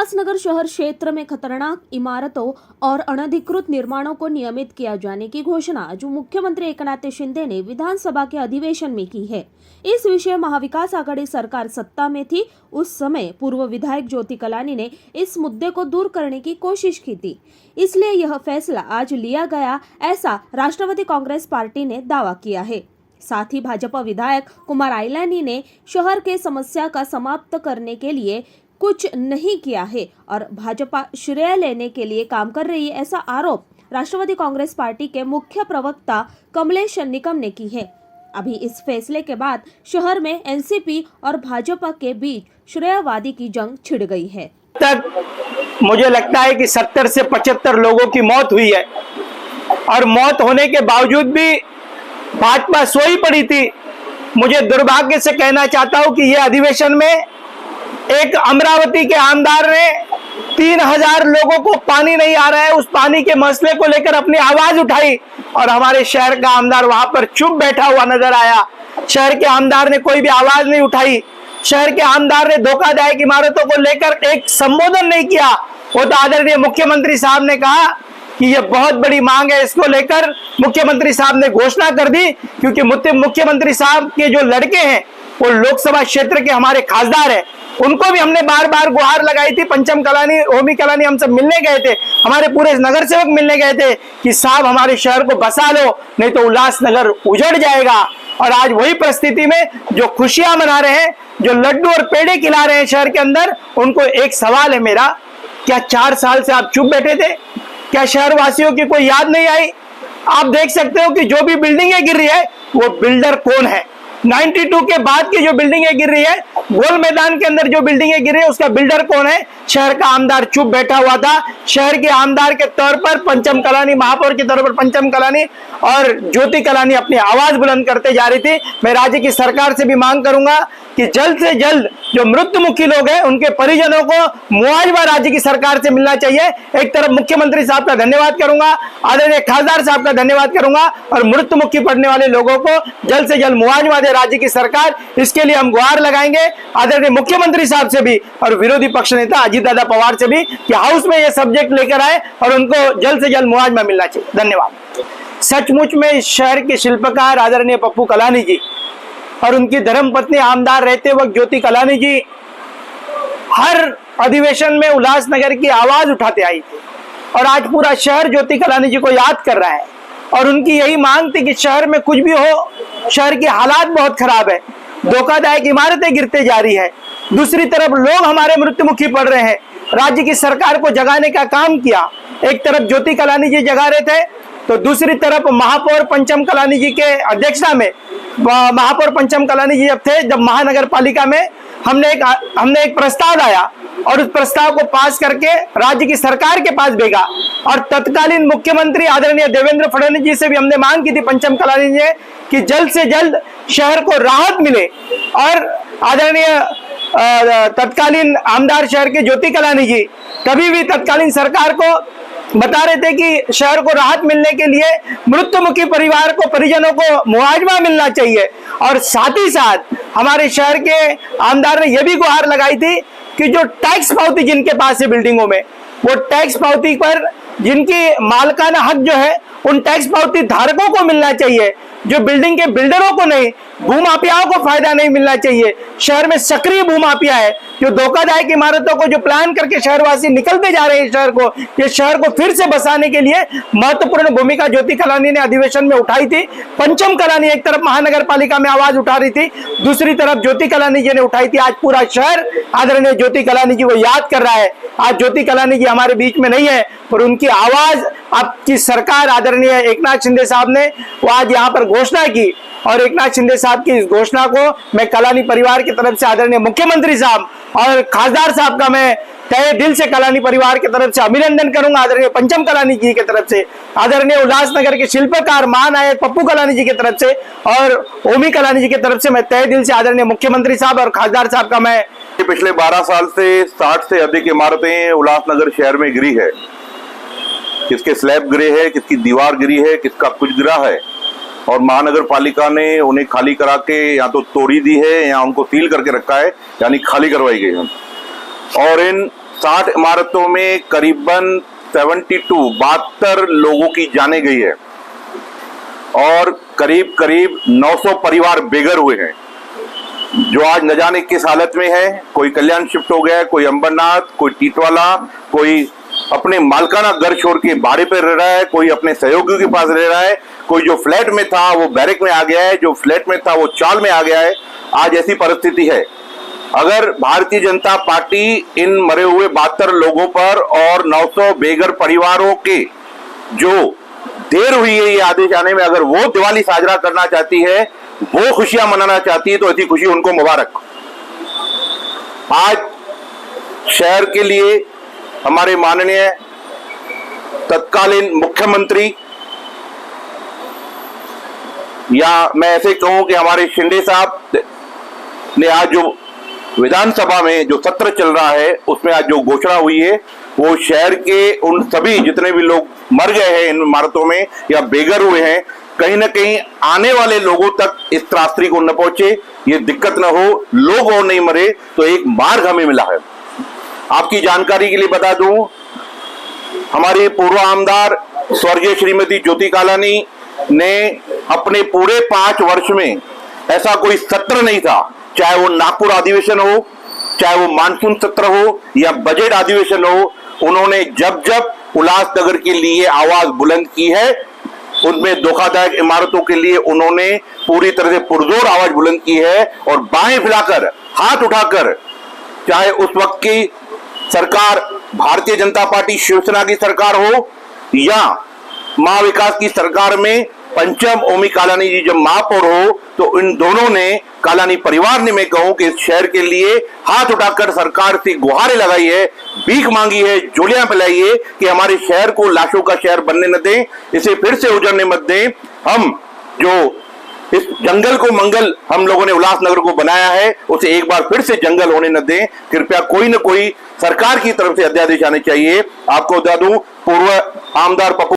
उल्लासनगर शहर क्षेत्र में खतरनाक इमारतों और अनधिकृत निर्माणों को नियमित किया जाने की घोषणा जो मुख्यमंत्री एकनाथ शिंदे ने विधानसभा के अधिवेशन में की है। इस विषय महाविकास आघाड़ी सरकार सत्ता में थी, उस समय पूर्व विधायक ज्योति कलानी ने इस मुद्दे को दूर करने की कोशिश की थी, इसलिए यह फैसला आज लिया गया, ऐसा राष्ट्रवादी कांग्रेस पार्टी ने दावा किया है। साथ ही भाजपा विधायक कुमार आइलानी ने शहर के समस्या का समाप्त करने के लिए कुछ नहीं किया है और भाजपा श्रेय लेने के लिए काम कर रही है, ऐसा आरोप राष्ट्रवादी कांग्रेस पार्टी के मुख्य प्रवक्ता कमलेश निकम ने की है। अभी इस फैसले के बाद शहर में एनसीपी और भाजपा के बीच श्रेयवादी की जंग छिड़ गई है। तक मुझे लगता है कि 70 से 75 लोगों की मौत हुई है और मौत होने के बावजूद भी भाजपा सोई पड़ी थी। मुझे दुर्भाग्य से कहना चाहता हूं कि यह अधिवेशन में एक अमरावती के आमदार ने 3000 लोगों को पानी नहीं आ रहा है, उस पानी के मसले को लेकर अपनी आवाज उठाई और हमारे शहर का आमदार वहां पर चुप बैठा हुआ नजर आया। शहर के आमदार ने कोई भी आवाज नहीं उठाई। शहर के आमदार ने धोखादायक इमारतों को लेकर एक संबोधन नहीं किया। वो तो आदरणीय मुख्यमंत्री साहब ने कहा कि ये बहुत बड़ी मांग है, इसको लेकर मुख्यमंत्री साहब ने घोषणा कर दी, क्योंकि मुख्यमंत्री साहब के जो लड़के हैं वो लोकसभा क्षेत्र के हमारे खासदार हैं। उनको भी हमने बार बार गुहार लगाई थी। पंचम कलानी, ओमी कलानी, हम सब मिलने गए थे, हमारे पूरे नगर सेवक मिलने गए थे कि साहब हमारे शहर को बसा लो, नहीं तो उल्लासनगर उजड़ जाएगा। और आज वही परिस्थिति में जो खुशियां मना रहे हैं, जो लड्डू और पेड़े खिला रहे हैं शहर के अंदर, उनको एक सवाल है मेरा, क्या 4 साल से आप चुप बैठे थे? क्या शहर वासियों की कोई याद नहीं आई? आप देख सकते हो कि जो भी बिल्डिंगें गिर रही है वो बिल्डर कौन है। 92 के बाद की जो बिल्डिंगें गिर रही है, गोल मैदान के अंदर जो बिल्डिंगें गिर रही है, उसका बिल्डर कौन है? शहर का आमदार चुप बैठा हुआ था। शहर के आमदार के तौर पर पंचम कलानी, महापौर के तौर पर पंचम कलानी और ज्योति कलानी अपनी आवाज बुलंद करते जा रही थी। मैं राज्य की सरकार से भी मांग करूंगा कि जल्द से जल्द जो मृत्युमुखी लोग हैं उनके परिजनों को मुआवजा राज्य की सरकार से मिलना चाहिए। एक तरफ मुख्यमंत्री साहब का धन्यवाद करूंगा, आदरणीय खासदार साहब का धन्यवाद करूंगा, और मृत्युमुखी पड़ने वाले लोगों को जल्द से जल्द मुआवजा दे राज्य की सरकार। इसके लिए हम गुहार लगाएंगे आदरणीय मुख्यमंत्री साहब से भी और विरोधी पक्ष नेता अजीत दादा पवार से भी कि हाउस में यह सब्जेक्ट लेकर आए और उनको जल्द से जल्द मुआवजा मिलना चाहिए। धन्यवाद। सचमुच में इस शहर के शिल्पकार आदरणीय पप्पू कलानी जी और उनकी धर्मपत्नी आमदार रहते वक्त ज्योति कलानी जी हर अधिवेशन में उल्लासनगर की आवाज उठाते आई थी और आज पूरा शहर ज्योति कलानी जी को याद कर रहा है। और उनकी यही मांग थी कि शहर में कुछ भी हो, शहर की हालात बहुत खराब है, धोखादायक इमारतें गिरते जा रही है, दूसरी तरफ लोग हमारे मृत्युमुखी पड़ रहे हैं। राज्य की सरकार को जगाने का काम किया। एक तरफ ज्योति कलानी जी जगा रहे थे तो दूसरी तरफ महापौर पंचम कलानी जी के अध्यक्षता में, महापौर पंचम कलानी जी जब थे, जब महानगर पालिका में हमने एक प्रस्ताव लाया और उस प्रस्ताव को पास करके राज्य की सरकार के पास भेजा और तत्कालीन मुख्यमंत्री आदरणीय देवेंद्र फडणवीस जी से भी हमने मांग की थी पंचम कलानी जी कि जल्द से जल्द शहर को राहत मिले। और आदरणीय तत्कालीन आमदार शहर के ज्योति कलानी जी कभी भी तत्कालीन सरकार को बता रहे थे कि शहर को राहत मिलने के लिए मृत्युमुखी परिवार को, परिजनों को मुआवजा मिलना चाहिए। और साथ ही साथ हमारे शहर के आमदार ने यह भी गुहार लगाई थी कि जो टैक्स पावती जिनके पास है बिल्डिंगों में, वो टैक्स पावती पर जिनकी मालकाना हक जो है उन टैक्स पावती धारकों को मिलना चाहिए, जो बिल्डिंग के बिल्डरों को नहीं, भूमाफियाओं को फायदा नहीं मिलना चाहिए। शहर में सक्रिय भूमाफिया है जो धोखादायक इमारतों को जो प्लान करके शहरवासी निकलते जा रहे हैं शहर को, ये शहर को फिर से बसाने के लिए महत्वपूर्ण भूमिका ज्योति कलानी ने अधिवेशन में उठाई थी। पंचम कलानी एक तरफ महानगर पालिका में आवाज उठा रही थी, दूसरी तरफ ज्योति कलानी जी ने उठाई थी। आज पूरा शहर आदरणीय ज्योति कलानी जी को याद कर रहा है। आज ज्योति कलानी जी हमारे बीच में नहीं है और उनकी आवाज आपकी सरकार आदरणीय एकनाथ शिंदे साहब ने वो आज यहाँ पर घोषणा की और एकनाथ शिंदे साहब की इस घोषणा को मैं कलानी परिवार की तरफ से आदरणीय मुख्यमंत्री साहब और खासदार साहब का मैं तहे दिल से कलानी परिवार की तरफ से अभिनंदन करूंगा। आदरणीय पंचम कलानी जी की तरफ से, आदरणीय उल्लासनगर के शिल्पकार महानायक पप्पू कलानी जी की तरफ से और ओमी कलानी जी की तरफ से मैं तहे दिल से आदरणीय मुख्यमंत्री साहब और खासदार साहब का मैं पिछले 12 साल से 60 से अधिक इमारतें उल्लासनगर शहर में गिरी है। किसके स्लैब गिरे है, किसकी दीवार गिरी है, किसका कुछ गिरा है और महानगर पालिका ने उन्हें खाली करा के या तो तोड़ी दी है या उनको सील करके रखा है, यानी खाली करवाई गई है। और इन 60 इमारतों में करीबन 72 लोगों की जाने गई है और करीब करीब 900 परिवार बेघर हुए हैं, जो आज न जाने किस हालत में है। कोई कल्याण शिफ्ट हो गया है, कोई अंबरनाथ, कोई टीटवाला, कोई अपने मालकाना घर छोड़ के भाड़े पर रह रहा है, कोई अपने सहयोगियों के पास रह रहा है, कोई जो फ्लैट में था वो बैरक में आ गया है, जो फ्लैट में था वो चाल में आ गया है। आज ऐसी परिस्थिति है। अगर भारतीय जनता पार्टी इन मरे हुए 72 लोगों पर और 900 बेघर परिवारों के जो देर हुई है ये आदेश आने में, अगर वो दिवाली साजरा करना चाहती है, वो खुशियां मनाना चाहती है, तो ऐसी खुशी उनको मुबारक। आज शहर के लिए हमारे माननीय तत्कालीन मुख्यमंत्री, या मैं ऐसे कहूं कि हमारे शिंदे साहब ने आज जो विधानसभा में जो सत्र चल रहा है उसमें आज जो घोषणा हुई है, वो शहर के उन सभी जितने भी लोग मर गए हैं इन इमारतों में या बेघर हुए हैं, कहीं ना कहीं आने वाले लोगों तक इस त्रासदी को न पहुंचे, ये दिक्कत न हो, लोग और नहीं मरे, तो एक मार्ग हमें मिला है। आपकी जानकारी के लिए बता दूं, हमारी पूर्व आमदार स्वर्गीय श्रीमती ज्योति कालानी ने अपने पूरे 5 वर्ष में ऐसा कोई सत्र नहीं था, चाहे वो नागपुर अधिवेशन हो, चाहे वो मानसून सत्र हो या बजट अधिवेशन हो, उन्होंने जब जब उल्लासनगर के लिए आवाज बुलंद की है, उनमें धोखादायक इमारतों के लिए उन्होंने पूरी तरह से पुरजोर आवाज बुलंद की है और बाहें फैलाकर, हाथ उठाकर, चाहे उस वक्त की सरकार भारतीय जनता पार्टी शिवसेना की सरकार हो या महाविकास की सरकार में पंचम ओमी कालानी जी जब महापौर हो, तो इन दोनों ने, कालानी परिवार ने, मैं कहूं कि इस शहर के लिए हाथ उठाकर सरकार से गुहारें लगाई है, भीख मांगी है, जोलियां फैलाई है कि हमारे शहर को लाशों का शहर बनने न दें, इसे फिर से उजड़ने मत दें। हम जो इस जंगल को मंगल हम लोगों ने उल्लासनगर को बनाया है, उसे एक बार फिर से जंगल होने न दें। कृपया कोई न कोई सरकार की तरफ से अध्यादेश आने चाहिए। आपको बता दूं, पूर्व आमदार पप्पू